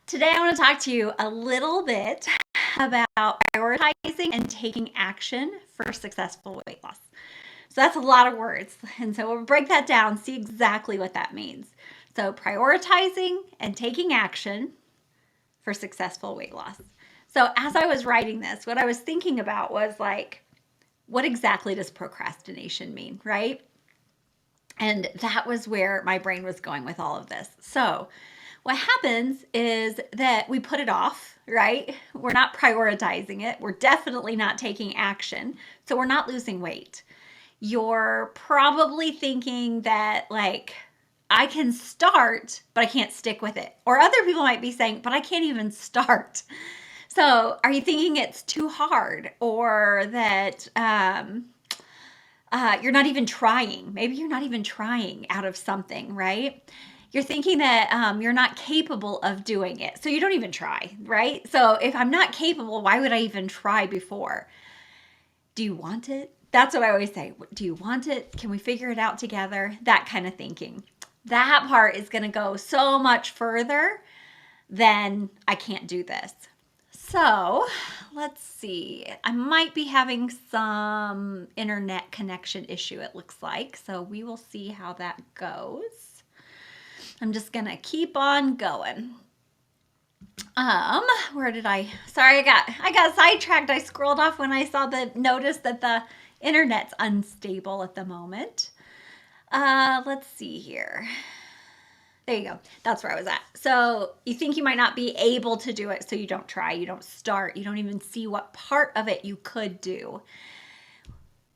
Today, I want to talk to you a little bit about prioritizing and taking action for successful weight loss. So, that's a lot of words. And so, we'll break that down, see exactly what that means. So, prioritizing and taking action for successful weight loss. So, as I was writing this, what I was thinking about was like, what exactly does procrastination mean, right? And that was where my brain was going with all of this. So, what happens is that we put it off, right? We're not prioritizing it. We're definitely not taking action. So, we're not losing weight. You're probably thinking that, like, I can start, but I can't stick with it. Or other people might be saying, but I can't even start. So, are you thinking it's too hard or that you're not even trying? Maybe you're not even trying out of something, right? You're thinking that you're not capable of doing it. So you don't even try, right? So if I'm not capable, why would I even try before? Do you want it? That's what I always say. Do you want it? Can we figure it out together? That kind of thinking. That part is going to go so much further than I can't do this. So let's see. I might be having some internet connection issue, it looks like. So we will see how that goes. I'm just going to keep on going. Where did sorry, I got sidetracked. I scrolled off when I saw the notice that the internet's unstable at the moment. Let's see here. There you go. That's where I was at. So you think you might not be able to do it, so you don't try, you don't start, you don't even see what part of it you could do.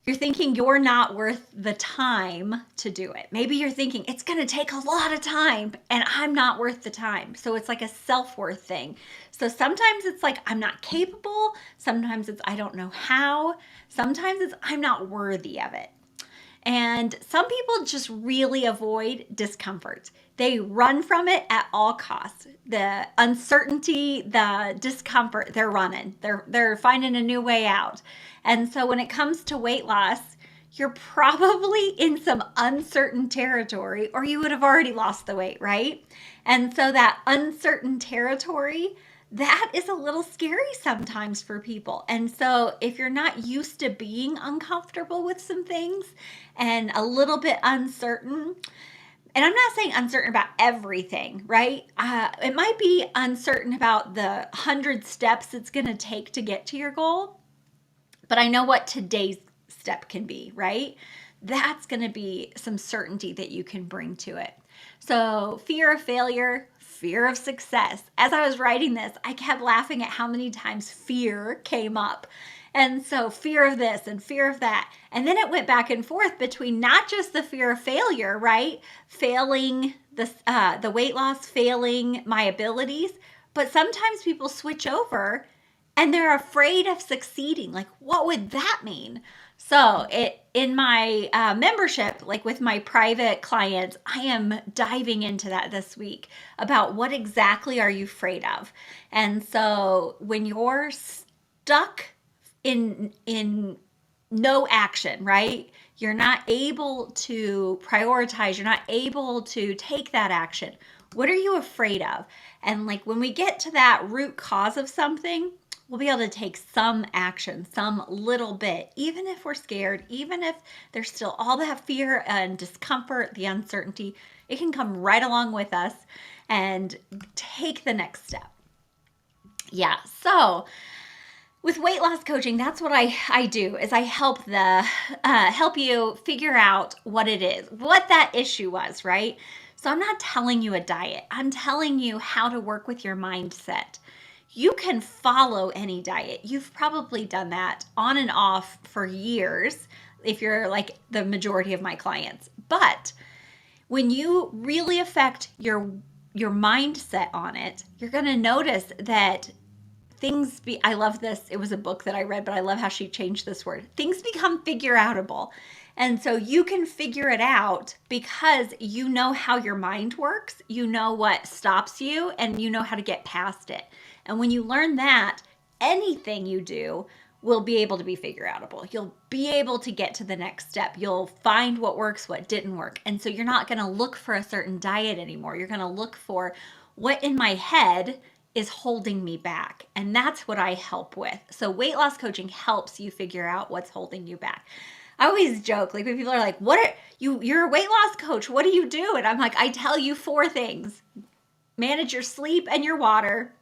You're thinking you're not worth the time to do it. Maybe you're thinking it's going to take a lot of time and I'm not worth the time. So it's like a self-worth thing. So sometimes it's like I'm not capable. Sometimes it's I don't know how. Sometimes it's I'm not worthy of it. And some people just really avoid discomfort. They run from it at all costs. The uncertainty, the discomfort, they're running. They're finding a new way out. And so when it comes to weight loss, you're probably in some uncertain territory or you would have already lost the weight, right? And so that uncertain territory, that is a little scary sometimes for people. And so if you're not used to being uncomfortable with some things and a little bit uncertain, and I'm not saying uncertain about everything, right? It might be uncertain about the 100 steps it's going to take to get to your goal, but I know what today's step can be, right? That's going to be some certainty that you can bring to it. So, fear of failure, fear of success. As I was writing this, I kept laughing at how many times fear came up. And so fear of this and fear of that. And then it went back and forth between not just the fear of failure, right? Failing the weight loss, failing my abilities, but sometimes people switch over and they're afraid of succeeding. Like, what would that mean? So in my membership, like with my private clients, I am diving into that this week about what exactly are you afraid of. And so when you're stuck in no action, right? You're not able to prioritize, you're not able to take that action. What are you afraid of? And like when we get to that root cause of something, we'll be able to take some action, some little bit, even if we're scared, even if there's still all that fear and discomfort, the uncertainty, it can come right along with us and take the next step. Yeah, so with weight loss coaching, that's what I do is I help help you figure out what it is, what that issue was, right? So I'm not telling you a diet. I'm telling you how to work with your mindset. You can follow any diet. You've probably done that on and off for years if you're like the majority of my clients. But when you really affect your mindset on it, you're going to notice that I love this. It was a book that I read, but I love how she changed this word. Things become figure outable. And so you can figure it out because you know how your mind works, you know what stops you, and you know how to get past it. And when you learn that, anything you do will be able to be figure outable. You'll be able to get to the next step. You'll find what works, what didn't work. And so you're not going to look for a certain diet anymore. You're going to look for what in my head is holding me back? And that's what I help with. So weight loss coaching helps you figure out what's holding you back. I always joke, like when people are like, "What are you're a weight loss coach. What do you do?" And I'm like, "I tell you 4 things. Manage your sleep and your water.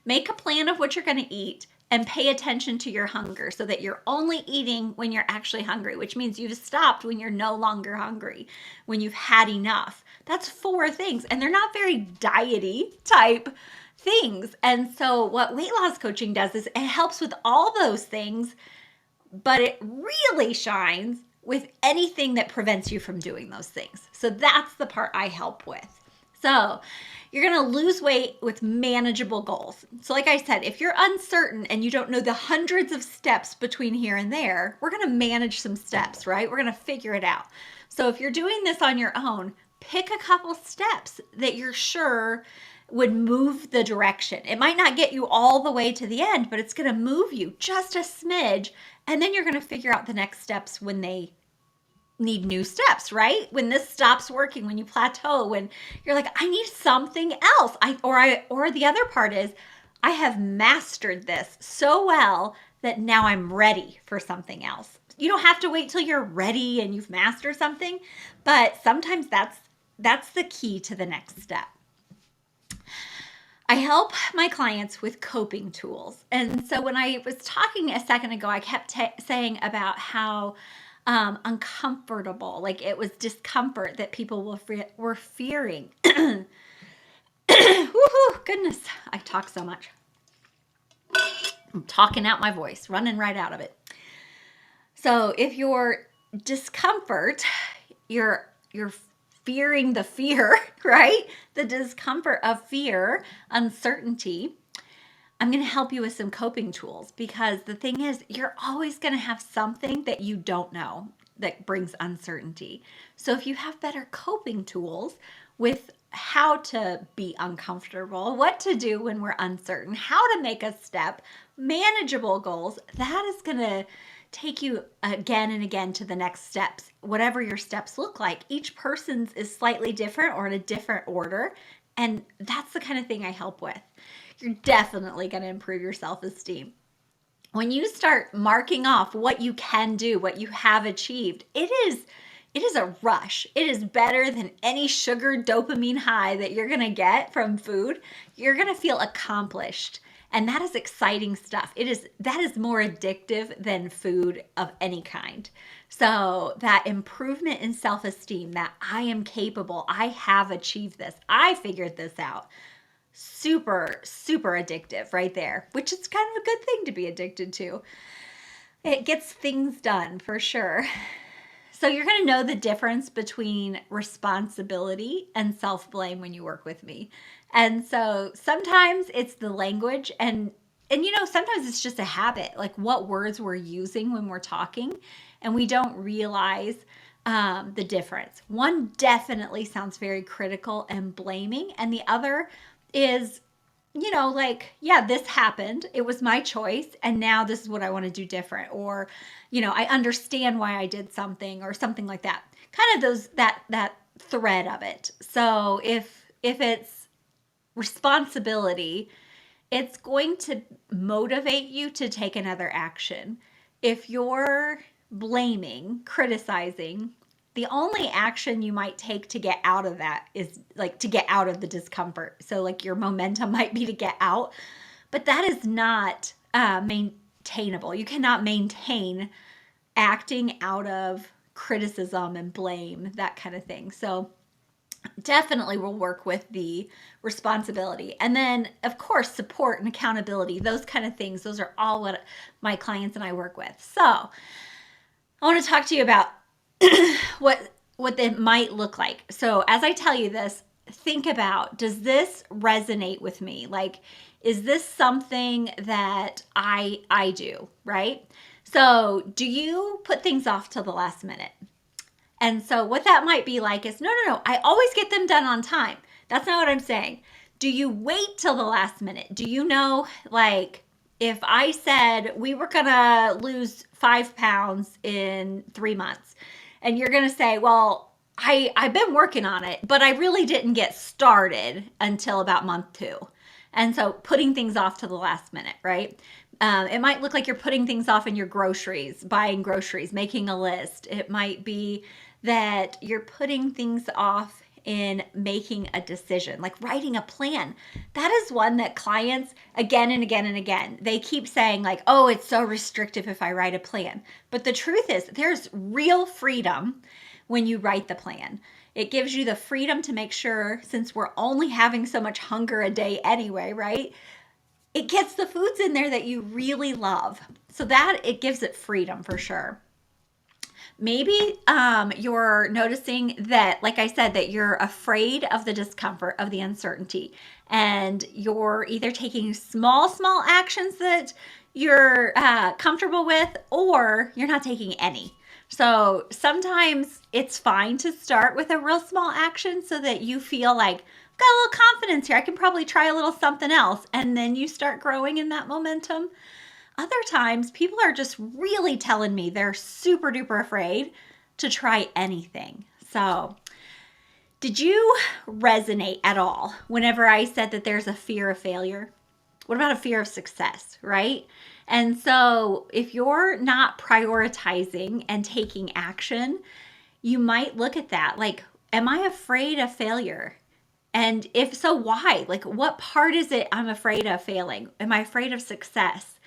Make a plan of what you're going to eat, and pay attention to your hunger so that you're only eating when you're actually hungry, which means you've stopped when you're no longer hungry, when you've had enough." That's 4 things, and they're not very diety type things. And so what weight loss coaching does is it helps with all those things, but it really shines with anything that prevents you from doing those things. So that's the part I help with. So you're going to lose weight with manageable goals. So like I said, if you're uncertain and you don't know the hundreds of steps between here and there, we're going to manage some steps, right? We're going to figure it out. So if you're doing this on your own, pick a couple steps that you're sure would move the direction. It might not get you all the way to the end, but it's going to move you just a smidge. And then you're going to figure out the next steps when they need new steps, right? When this stops working, when you plateau, when you're like, I need something else. Or the other part is, I have mastered this so well that now I'm ready for something else. You don't have to wait till you're ready and you've mastered something, but sometimes that's the key to the next step. I help my clients with coping tools. And so when I was talking a second ago, I kept saying about how uncomfortable, like it was discomfort that people were fearing. Woohoo, goodness, I talk so much. I'm talking out my voice, running right out of it. So if your discomfort, you're fearing the fear, right? The discomfort of fear, uncertainty, I'm going to help you with some coping tools, because the thing is, you're always going to have something that you don't know that brings uncertainty. So if you have better coping tools with how to be uncomfortable, what to do when we're uncertain, how to make a step, manageable goals, that is going to take you again and again to the next steps, whatever your steps look like. Each person's is slightly different or in a different order. And that's the kind of thing I help with. You're definitely going to improve your self-esteem. When you start marking off what you can do, what you have achieved, it is a rush. It is better than any sugar dopamine high that you're going to get from food. You're going to feel accomplished. And that is exciting stuff. That is more addictive than food of any kind. So that improvement in self-esteem, that I am capable, I have achieved this, I figured this out. Super, super addictive right there, which is kind of a good thing to be addicted to. It gets things done for sure. So you're going to know the difference between responsibility and self-blame when you work with me. And so sometimes it's the language, and sometimes it's just a habit, like what words we're using when we're talking, and we don't realize the difference. One definitely sounds very critical and blaming, and the other is, yeah, this happened. It was my choice. And now this is what I want to do different. Or, I understand why I did something, or something like that. Kind of that thread of it. So if it's responsibility, it's going to motivate you to take another action. If you're blaming, criticizing, the only action you might take to get out of that is like to get out of the discomfort. So like your momentum might be to get out, but that is not maintainable. You cannot maintain acting out of criticism and blame, that kind of thing. So definitely we'll work with the responsibility. And then, of course, support and accountability, those kind of things. Those are all what my clients and I work with. So I want to talk to you about what it might look like. So as I tell you this, think about, does this resonate with me? Like, is this something that I do, right? So do you put things off till the last minute? And so what that might be like is, no, I always get them done on time. That's not what I'm saying. Do you wait till the last minute? Do you know, like, if I said we were going to lose 5 pounds in 3 months, and you're going to say, well, I've been working on it, but I really didn't get started until about month 2. And so putting things off to the last minute, right? It might look like you're putting things off in your groceries, buying groceries, making a list. It might be that you're putting things off in making a decision, like writing a plan. That is one that clients again and again and again, they keep saying like, oh, it's so restrictive if I write a plan. But the truth is there's real freedom when you write the plan. It gives you the freedom to make sure, since we're only having so much hunger a day anyway, right? It gets the foods in there that you really love. So that it gives it freedom for sure. Maybe you're noticing that, like I said, that you're afraid of the discomfort, of the uncertainty, and you're either taking small actions that you're comfortable with, or you're not taking any. So sometimes it's fine to start with a real small action so that you feel like, I've got a little confidence here. I can probably try a little something else. And then you start growing in that momentum. Other times, people are just really telling me they're super duper afraid to try anything. So, did you resonate at all whenever I said that there's a fear of failure? What about a fear of success, right? And so, if you're not prioritizing and taking action, you might look at that like, am I afraid of failure? And if so, why? Like, what part is it I'm afraid of failing? Am I afraid of success?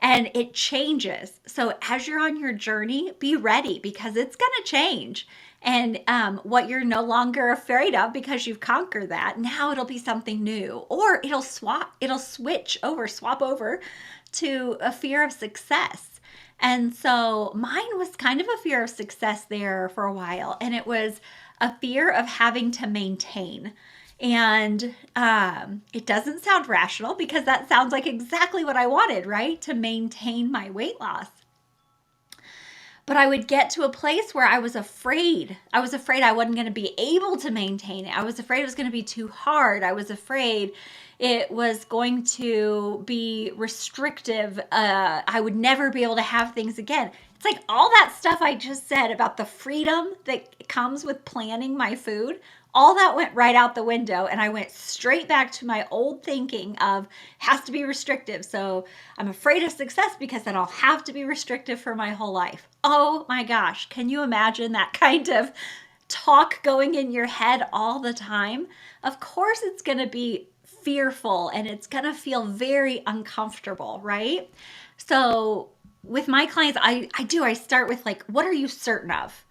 And it changes. So as you're on your journey, be ready because it's going to change. And what you're no longer afraid of because you've conquered that, now it'll be something new, or it'll swap over to a fear of success. And so mine was kind of a fear of success there for a while, and it was a fear of having to maintain. And it doesn't sound rational because that sounds like exactly what I wanted, right? To maintain my weight loss. But I would get to a place where I was afraid. I was afraid I wasn't going to be able to maintain it. I was afraid it was going to be too hard. I was afraid it was going to be restrictive. I would never be able to have things again. It's like all that stuff I just said about the freedom that comes with planning my food. All that went right out the window, and I went straight back to my old thinking of has to be restrictive. So I'm afraid of success because then I'll have to be restrictive for my whole life. Oh my gosh, can you imagine that kind of talk going in your head all the time? Of course it's going to be fearful and it's going to feel very uncomfortable, right? So with my clients, I start with like, what are you certain of?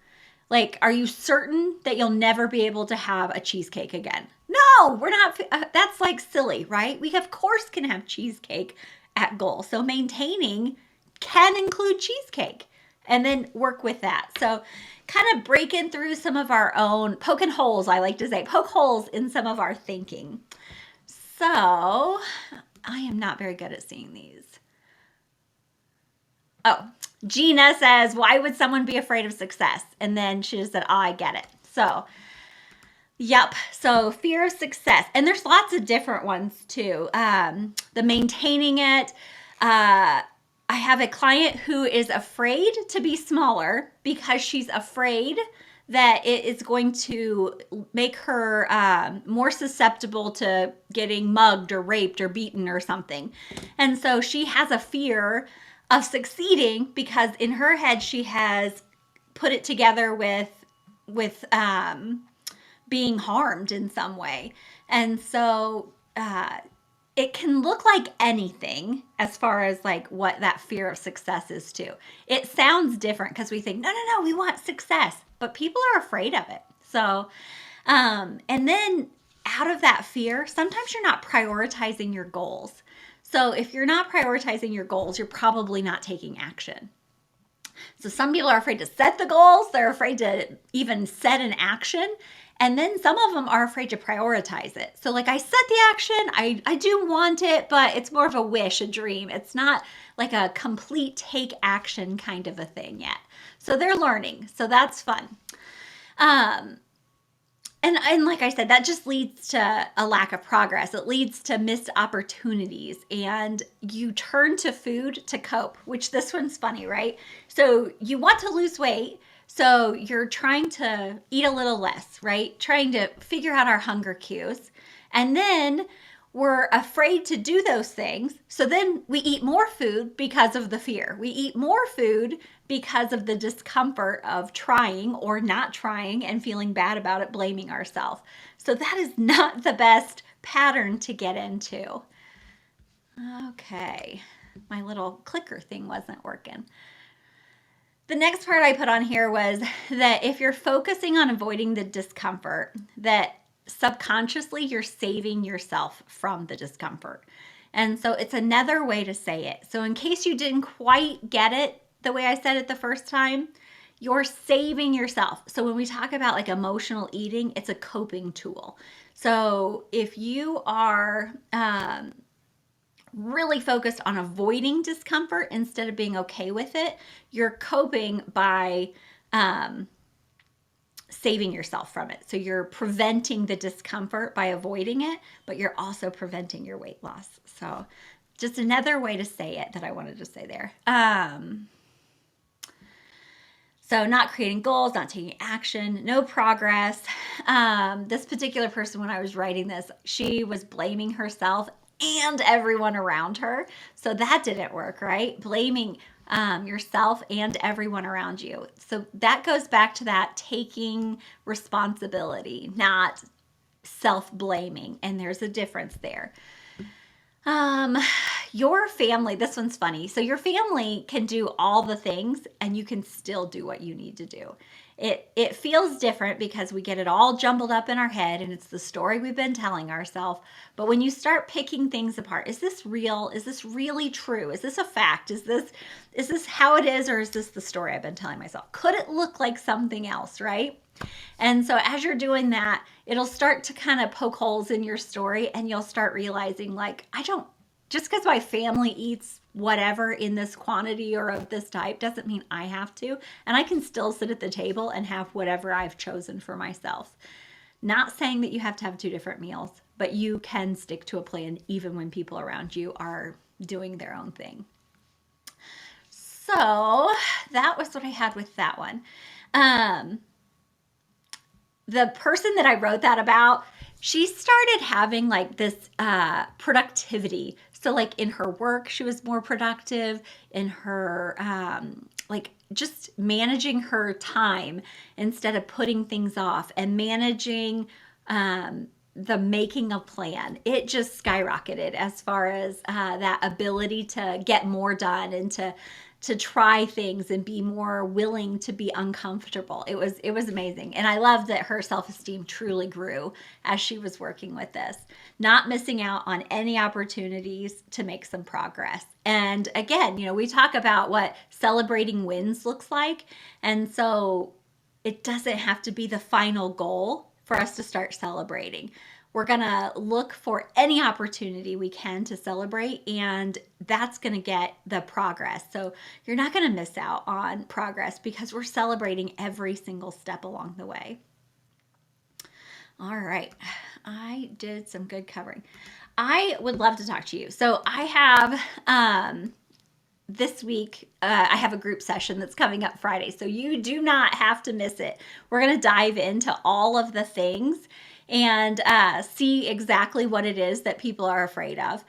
Like, are you certain that you'll never be able to have a cheesecake again? No, we're not. That's like silly, right? We, of course, can have cheesecake at goal. So maintaining can include cheesecake and then work with that. So kind of breaking through some of our own, poking holes, I like to say, poke holes in some of our thinking. So I am not very good at seeing these. Oh, Gina says, why would someone be afraid of success? And then she just said, oh, I get it. So, yep. So fear of success. And there's lots of different ones too. The maintaining it. I have a client who is afraid to be smaller because she's afraid that it is going to make her more susceptible to getting mugged or raped or beaten or something. And so she has a fear of succeeding because in her head she has put it together with being harmed in some way. And so it can look like anything as far as like what that fear of success is too. It sounds different because we think, no, we want success, but people are afraid of it. So, and then out of that fear, sometimes you're not prioritizing your goals. So if you're not prioritizing your goals, you're probably not taking action. So some people are afraid to set the goals. They're afraid to even set an action. And then some of them are afraid to prioritize it. So like I set the action, I do want it, but it's more of a wish, a dream. It's not like a complete take action kind of a thing yet. So they're learning. So that's fun. And like I said, that just leads to a lack of progress. It leads to missed opportunities, and you turn to food to cope, which this one's funny, right? So you want to lose weight, so you're trying to eat a little less, right? Trying to figure out our hunger cues. And then we're afraid to do those things. So then we eat more food because of the fear. We eat more food because of the discomfort of trying or not trying and feeling bad about it, blaming ourselves. So that is not the best pattern to get into. Okay, my little clicker thing wasn't working. The next part I put on here was that if you're focusing on avoiding the discomfort, that subconsciously you're saving yourself from the discomfort. And so it's another way to say it. So in case you didn't quite get it the way I said it the first time, you're saving yourself. So when we talk about like emotional eating, it's a coping tool. So if you are really focused on avoiding discomfort instead of being okay with it, you're coping by saving yourself from it. So you're preventing the discomfort by avoiding it, but you're also preventing your weight loss. So just another way to say it that I wanted to say there. So not creating goals, not taking action, no progress. This particular person, when I was writing this, she was blaming herself and everyone around her. So that didn't work, right? Blaming yourself and everyone around you. So that goes back to that taking responsibility, not self-blaming. And there's a difference there. Your family, this one's funny. So your family can do all the things and you can still do what you need to do. It feels different because we get it all jumbled up in our head and it's the story we've been telling ourselves. But when you start picking things apart, is this real? Is this really true? Is this a fact? Is this how it is, or is this the story I've been telling myself? Could it look like something else, right? And so as you're doing that, it'll start to kind of poke holes in your story and you'll start realizing like, just because my family eats whatever in this quantity or of this type doesn't mean I have to. And I can still sit at the table and have whatever I've chosen for myself. Not saying that you have to have 2 different meals, but you can stick to a plan even when people around you are doing their own thing. So that was what I had with that one. The person that I wrote that about, she started having like this productivity. So like in her work, she was more productive. In her like just managing her time instead of putting things off and managing the making a plan. It just skyrocketed as far as that ability to get more done and to try things and be more willing to be uncomfortable. It was amazing. And I love that her self-esteem truly grew as she was working with this, not missing out on any opportunities to make some progress. And again, we talk about what celebrating wins looks like. And so it doesn't have to be the final goal for us to start celebrating. We're going to look for any opportunity we can to celebrate, and that's going to get the progress. So you're not going to miss out on progress because we're celebrating every single step along the way. All right. I did some good covering. I would love to talk to you. So I have this week, I have a group session that's coming up Friday. So you do not have to miss it. We're going to dive into all of the things and see exactly what it is that people are afraid of.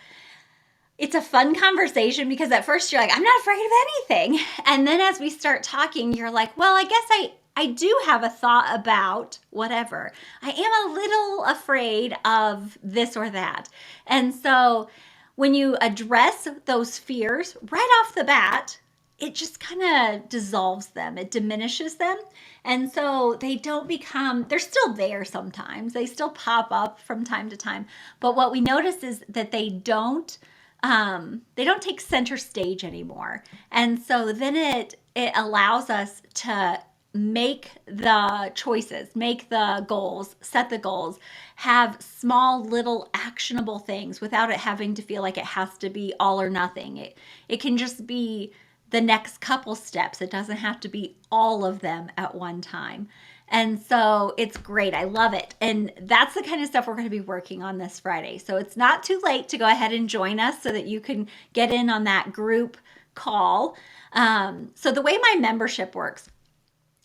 It's a fun conversation because at first you're like, I'm not afraid of anything. And then as we start talking, you're like, well, I guess I do have a thought about whatever. I am a little afraid of this or that. And so when you address those fears right off the bat, it just kind of dissolves them. It diminishes them. And so they don't become, they're still there sometimes. They still pop up from time to time. But what we notice is that they don't take center stage anymore. And so then it allows us to make the choices, make the goals, set the goals, have small little actionable things without it having to feel like it has to be all or nothing. It can just be the next couple steps. It doesn't have to be all of them at one time. And so it's great. I love it. And that's the kind of stuff we're going to be working on this Friday. So it's not too late to go ahead and join us so that you can get in on that group call. So the way my membership works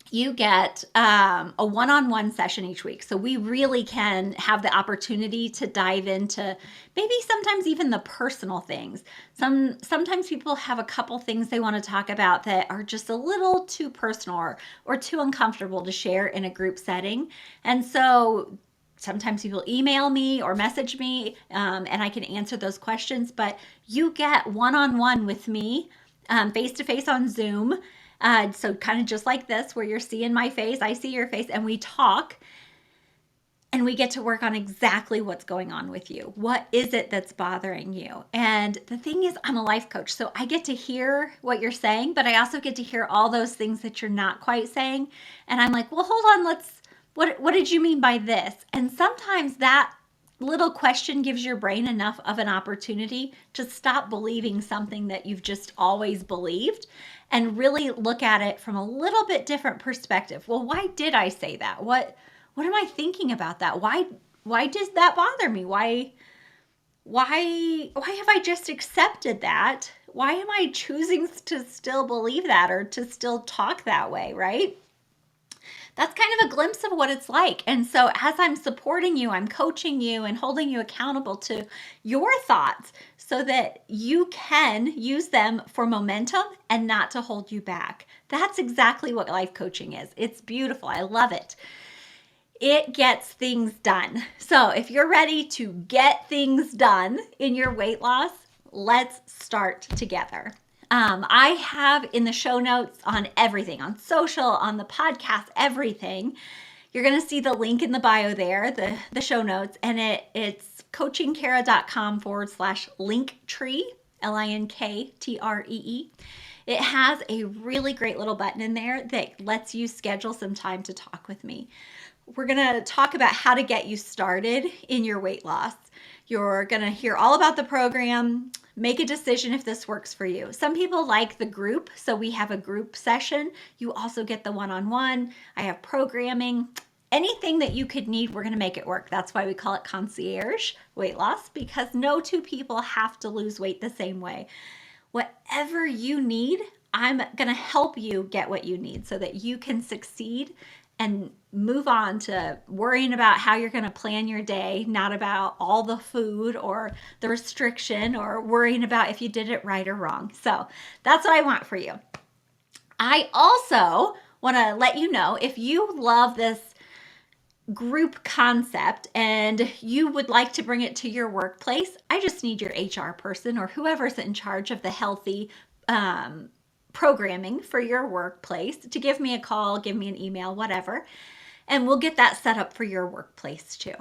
you get a one-on-one session each week. So we really can have the opportunity to dive into maybe sometimes even the personal things. Sometimes people have a couple things they want to talk about that are just a little too personal or too uncomfortable to share in a group setting. And so sometimes people email me or message me, and I can answer those questions. But you get one-on-one with me, face to face on Zoom. So kind of just like this, where you're seeing my face, I see your face, and we talk, and we get to work on exactly what's going on with you. What is it that's bothering you? And the thing is, I'm a life coach, so I get to hear what you're saying, but I also get to hear all those things that you're not quite saying. And I'm like, well, hold on, what did you mean by this? And sometimes that little question gives your brain enough of an opportunity to stop believing something that you've just always believed and really look at it from a little bit different perspective. Well, why did I say that? What am I thinking about that? Why does that bother me? Why have I just accepted that? Why am I choosing to still believe that or to still talk that way, right? That's kind of a glimpse of what it's like. And so as I'm supporting you, I'm coaching you and holding you accountable to your thoughts so that you can use them for momentum and not to hold you back. That's exactly what life coaching is. It's beautiful. I love it. It gets things done. So if you're ready to get things done in your weight loss, let's start together. I have in the show notes on everything, on social, on the podcast, everything. You're going to see the link in the bio there, the show notes, and it's coachingkara.com/linktree, LINKTREE. It has a really great little button in there that lets you schedule some time to talk with me. We're going to talk about how to get you started in your weight loss. You're going to hear all about the program, make a decision if this works for you. Some people like the group, so we have a group session. You also get the one-on-one. I have programming. Anything that you could need, we're going to make it work. That's why we call it concierge weight loss, because no two people have to lose weight the same way. Whatever you need, I'm going to help you get what you need so that you can succeed and move on to worrying about how you're going to plan your day, not about all the food or the restriction or worrying about if you did it right or wrong. So that's what I want for you. I also want to let you know, if you love this group concept and you would like to bring it to your workplace, I just need your HR person or whoever's in charge of the healthy programming for your workplace to give me a call, give me an email, whatever, and we'll get that set up for your workplace too.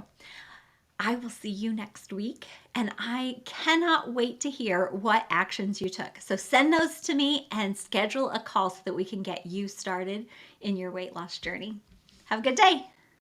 I will see you next week, and I cannot wait to hear what actions you took. So send those to me and schedule a call so that we can get you started in your weight loss journey. Have a good day.